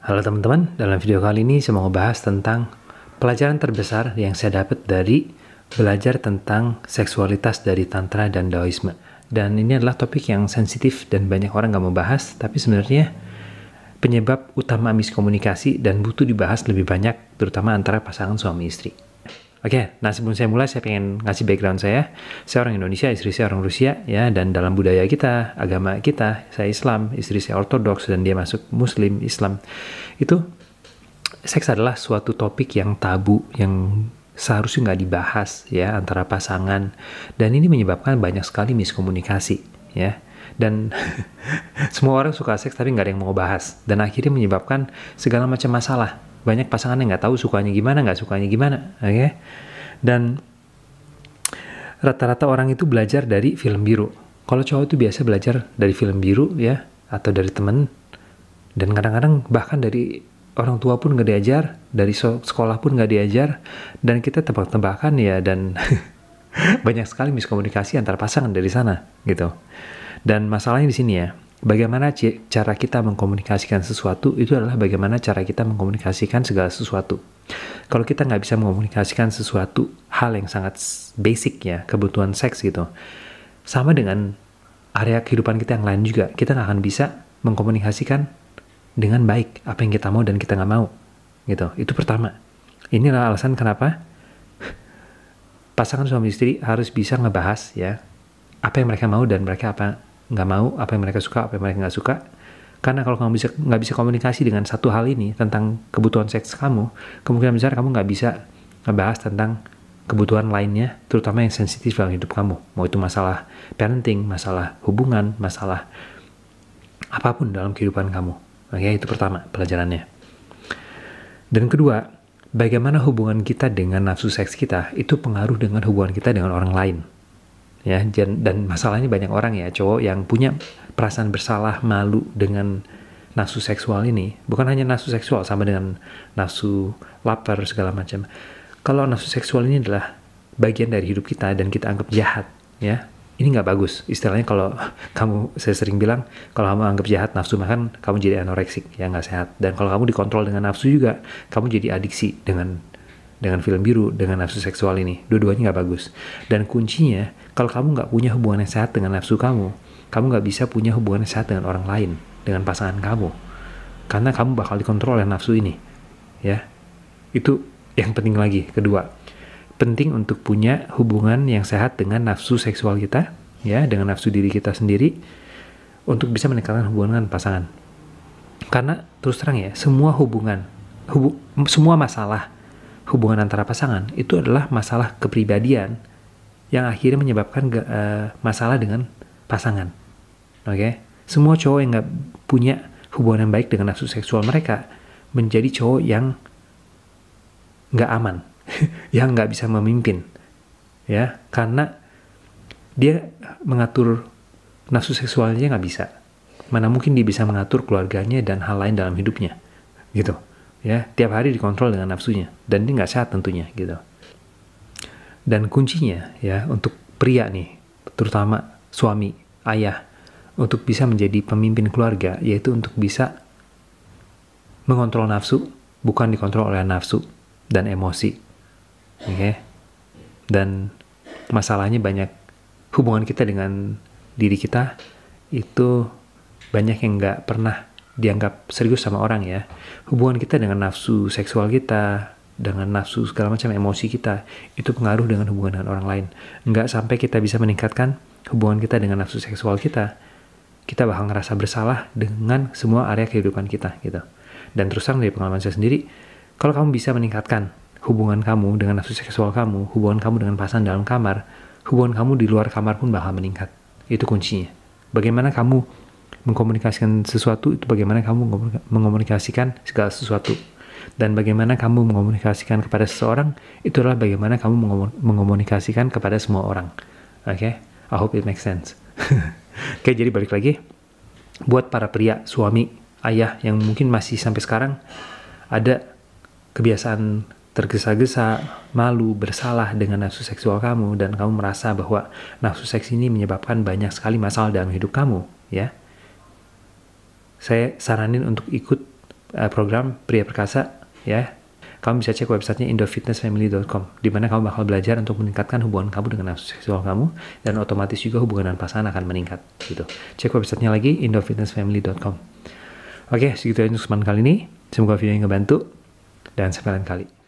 Halo teman-teman, dalam video kali ini saya mau ngebahas tentang pelajaran terbesar yang saya dapat dari belajar tentang seksualitas dari Tantra dan Daoisme. Dan ini adalah topik yang sensitif dan banyak orang gak mau bahas, tapi sebenarnya penyebab utama miskomunikasi dan butuh dibahas lebih banyak, terutama antara pasangan suami istri. Oke, nah sebelum saya mulai, saya pengen ngasih background saya. Saya orang Indonesia, istri saya orang Rusia, ya, dan dalam budaya kita, agama kita, saya Islam, istri saya Ortodoks, dan dia masuk Muslim, Islam. Itu, seks adalah suatu topik yang tabu, yang seharusnya nggak dibahas, ya, antara pasangan. Dan ini menyebabkan banyak sekali miskomunikasi, ya. Dan semua orang suka seks, tapi nggak ada yang mau bahas. Dan akhirnya menyebabkan segala macam masalah. Banyak pasangan yang nggak tahu sukanya gimana, nggak sukanya gimana, oke? Okay? Dan rata-rata orang itu belajar dari film biru. Kalau cowok itu biasa belajar dari film biru, ya, atau dari temen. Dan kadang-kadang bahkan dari orang tua pun nggak diajar, dari sekolah pun nggak diajar, dan kita tebak-tebakan, ya, dan banyak sekali miskomunikasi antar pasangan dari sana, gitu. Dan masalahnya di sini, ya. Bagaimana cara kita mengkomunikasikan sesuatu itu adalah bagaimana cara kita mengkomunikasikan segala sesuatu. Kalau kita nggak bisa mengkomunikasikan sesuatu hal yang sangat basic, ya, kebutuhan seks gitu, sama dengan area kehidupan kita yang lain juga, kita nggak akan bisa mengkomunikasikan dengan baik apa yang kita mau dan kita nggak mau, gitu. Itu pertama. Inilah alasan kenapa pasangan suami istri harus bisa ngebahas, ya, apa yang mereka mau dan mereka apa nggak mau, apa yang mereka suka, apa yang mereka nggak suka. Karena kalau kamu nggak bisa komunikasi dengan satu hal ini tentang kebutuhan seks kamu, kemungkinan besar kamu nggak bisa ngebahas tentang kebutuhan lainnya, terutama yang sensitif dalam hidup kamu. Mau itu masalah parenting, masalah hubungan, masalah apapun dalam kehidupan kamu. Oke, itu pertama pelajarannya. Dan kedua, bagaimana hubungan kita dengan nafsu seks kita itu pengaruh dengan hubungan kita dengan orang lain. Ya, dan masalahnya banyak orang, ya, cowok yang punya perasaan bersalah, malu dengan nafsu seksual ini. Bukan hanya nafsu seksual, sama dengan nafsu lapar segala macam. Kalau nafsu seksual ini adalah bagian dari hidup kita dan kita anggap jahat, ya, ini nggak bagus. Istilahnya kalau saya sering bilang, kalau kamu anggap jahat nafsu makan, kamu jadi anoreksik, ya, nggak sehat. Dan kalau kamu dikontrol dengan nafsu juga, kamu jadi adiksi dengan film biru, dengan nafsu seksual ini. Dua-duanya nggak bagus. Dan kuncinya, kalau kamu nggak punya hubungan yang sehat dengan nafsu kamu nggak bisa punya hubungan yang sehat dengan orang lain, dengan pasangan kamu. Karena kamu bakal dikontrol oleh nafsu ini. Ya, itu yang penting lagi. Kedua, penting untuk punya hubungan yang sehat dengan nafsu seksual kita, ya, dengan nafsu diri kita sendiri, untuk bisa meningkatkan hubungan dengan pasangan. Karena terus terang, ya, semua semua masalah hubungan antara pasangan itu adalah masalah kepribadian yang akhirnya menyebabkan masalah dengan pasangan. Oke? Semua cowok yang nggak punya hubungan yang baik dengan nafsu seksual mereka menjadi cowok yang nggak aman, yang nggak bisa memimpin, ya, karena dia mengatur nafsu seksualnya nggak bisa. Mana mungkin dia bisa mengatur keluarganya dan hal lain dalam hidupnya, gitu. Ya, tiap hari dikontrol dengan nafsunya, dan ini nggak sehat tentunya, gitu. Dan kuncinya, ya, untuk pria nih, terutama suami, ayah, untuk bisa menjadi pemimpin keluarga, yaitu untuk bisa mengontrol nafsu, bukan dikontrol oleh nafsu dan emosi. Oke? Dan masalahnya banyak, hubungan kita dengan diri kita itu banyak yang nggak pernah dianggap serius sama orang, ya. Hubungan kita dengan nafsu seksual kita, dengan nafsu segala macam emosi kita, itu pengaruh dengan hubungan dengan orang lain. Nggak sampai kita bisa meningkatkan hubungan kita dengan nafsu seksual kita bakal ngerasa bersalah dengan semua area kehidupan kita, gitu. Dan terus terang dari pengalaman saya sendiri, kalau kamu bisa meningkatkan hubungan kamu dengan nafsu seksual kamu, hubungan kamu dengan pasangan dalam kamar, hubungan kamu di luar kamar pun bakal meningkat. Itu kuncinya. Bagaimana kamu mengkomunikasikan sesuatu, itu bagaimana kamu mengomunikasikan segala sesuatu. Dan bagaimana kamu mengomunikasikan kepada seseorang, itu adalah bagaimana kamu mengomunikasikan kepada semua orang. Oke? I hope it makes sense. Oke, jadi balik lagi. Buat para pria, suami, ayah yang mungkin masih sampai sekarang ada kebiasaan tergesa-gesa, malu, bersalah dengan nafsu seksual kamu, dan kamu merasa bahwa nafsu seks ini menyebabkan banyak sekali masalah dalam hidup kamu, ya. Saya saranin untuk ikut program Pria Perkasa, ya. Kamu bisa cek websitenya indofitnessfamily.com, di mana kamu bakal belajar untuk meningkatkan hubungan kamu dengan nafsu seksual kamu, dan otomatis juga hubungan dengan pasangan akan meningkat, gitu. Cek websitenya lagi, indofitnessfamily.com. Oke, segitu aja untuk kesempatan kali ini. Semoga video ini ngebantu, dan sampai lain kali.